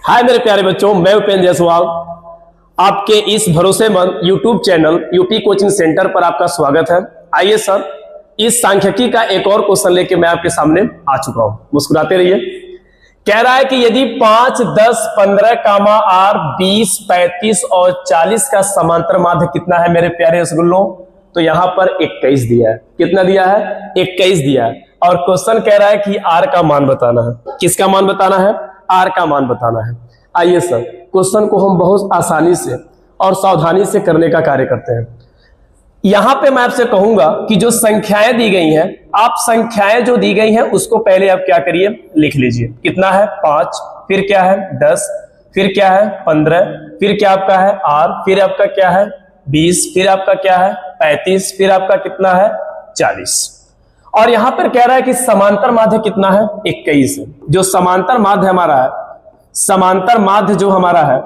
हाय मेरे प्यारे बच्चों, मैं उपेंद्र जायसवाल आपके इस भरोसेमंद YouTube channel UP coaching centre पर आपका स्वागत है। आइए सर, इस सांख्यिकी का एक और क्वेश्चन लेके मैं आपके सामने आ चुका हूं। मुस्कुराते रहिए। कह रहा है कि यदि 5, 10, 15, R 20, 35 और 40 का समांतर माध्य कितना है मेरे प्यारे रसगुल्लों? तो यहां पर 21 दिया है। कितना दिया है? 21 दिया है। और क्वेश्चन कह रहा है कि आर का मान बताना है। किसका मान बताना है? आर का मान बताना है। आइए सर, क्वेश्चन को हम बहुत आसानी से और सावधानी से करने का कार्य करते हैं। यहां पे मैं आपसे कहूंगा कि जो संख्याएं दी गई हैं, आप संख्याएं जो दी गई हैं उसको पहले आप क्या करिए, लिख लीजिए। कितना है? 5, फिर क्या है 10, फिर क्या है 15, फिर क्या आपका है आर, फिर आपका क्या है 20, फिर आपका क्या है 35, फिर आपका कितना है 40। और यहां पर कह रहा है कि समांतर माध्य कितना है? 21 है। जो समांतर माध्य हमारा है, समांतर माध्य जो हमारा है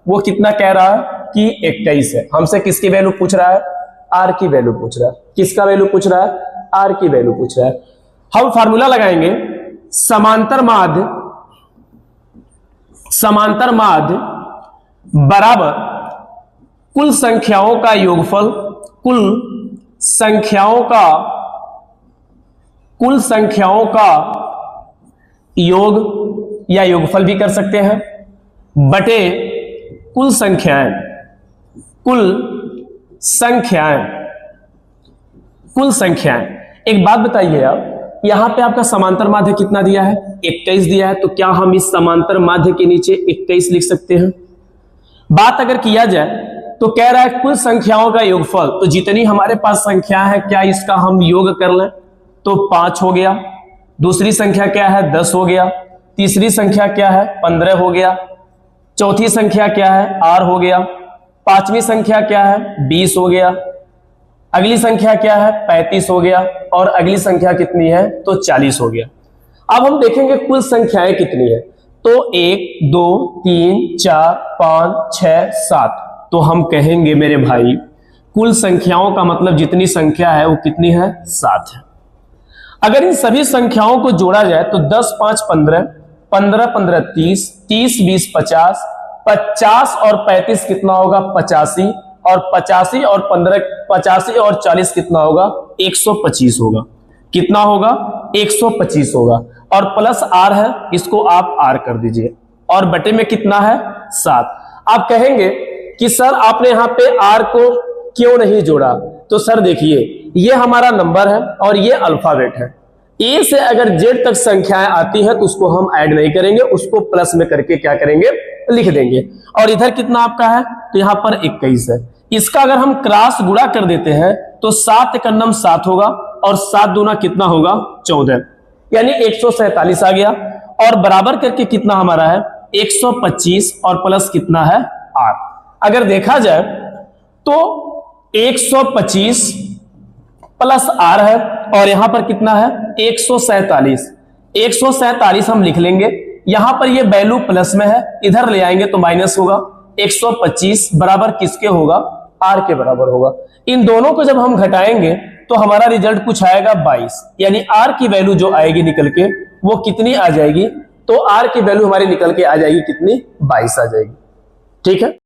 वो कितना कह रहा है कि 21 है। हमसे किसकी वैल्यू पूछ रहा है? आर की वैल्यू पूछ रहा है। किसका वैल्यू पूछ रहा है? आर की वैल्यू पूछ रहा है। हम फार्मूला लगाएंगे, समांतर माध्य बराबर कुल संख्याओं का योगफल, कुल संख्याओं का योग या योगफल भी कर सकते हैं, बटे कुल संख्याएं। एक बात बताइए आप, यहां पे आपका समांतर माध्य कितना दिया है? 21 दिया है। तो क्या हम इस समांतर माध्य के नीचे 21 लिख सकते हैं? बात अगर किया जाए तो कह रहा है कुल संख्याओं का योगफल, तो जितनी हमारे पास संख्या है क्या इसका हम योग कर लें? तो 5 हो गया। दूसरी संख्या क्या है? 10 हो गया। तीसरी संख्या क्या है? 15 हो गया। चौथी संख्या क्या है? आर हो गया। पांचवी संख्या क्या है? 20 हो गया। अगली संख्या क्या है? 35 हो गया। और अगली संख्या कितनी है? तो 40 हो गया। अब हम देखेंगे कुल संख्याएं कितनी है। तो 1, 2, 3, 4, 5, 6, 7। तो हम कहेंगे मेरे भाई कुल संख्याओं का मतलब जितनी संख्या है वो कितनी है? 7 है। अगर इन सभी संख्याओं को जोड़ा जाए तो 10, 5, 15, 15, 15, 30, 30, 20, 50, 50 और 35 कितना होगा? 85। और 85 और 15, 85 और 40 कितना होगा? 125 होगा। कितना होगा? 125 होगा। और प्लस आर है, इसको आप आर कर दीजिए। और बटे में कितना है? 7। आप कहेंगे कि सर आपने यहां पे आर को क्यों नहीं जोड़ा? तो सर देखिए, ये हमारा नंबर है और ये अल्फाबेट है। ए से अगर जेड तक संख्याएं आती हैं तो उसको हम ऐड नहीं करेंगे, उसको प्लस में करके क्या करेंगे? लिख देंगे। और इधर कितना आपका है? तो यहां पर 21 है। इसका अगर हम क्रॉस गुणा कर देते हैं तो 7 का नम 7 होगा और 7 दूना कितना होगा? 14, यानी 147 आ गया। और बराबर करके कितना हमारा है? 125 और प्लस कितना है? आर। अगर देखा जाए तो 125 प्लस आर है और यहां पर कितना है? 147। 147 हम लिख लेंगे। यहां पर ये वैल्यू प्लस में है, इधर ले आएंगे तो माइनस होगा। 125 बराबर किसके होगा? आर के बराबर होगा। इन दोनों को जब हम घटाएंगे तो हमारा रिजल्ट कुछ आएगा 22, यानी आर की वैल्यू जो आएगी निकल के वो कितनी आ जाएगी? तो आर की वैल्यू हमारी निकल के आ जाएगी कितनी? 22 आ जाएगी। ठीक है।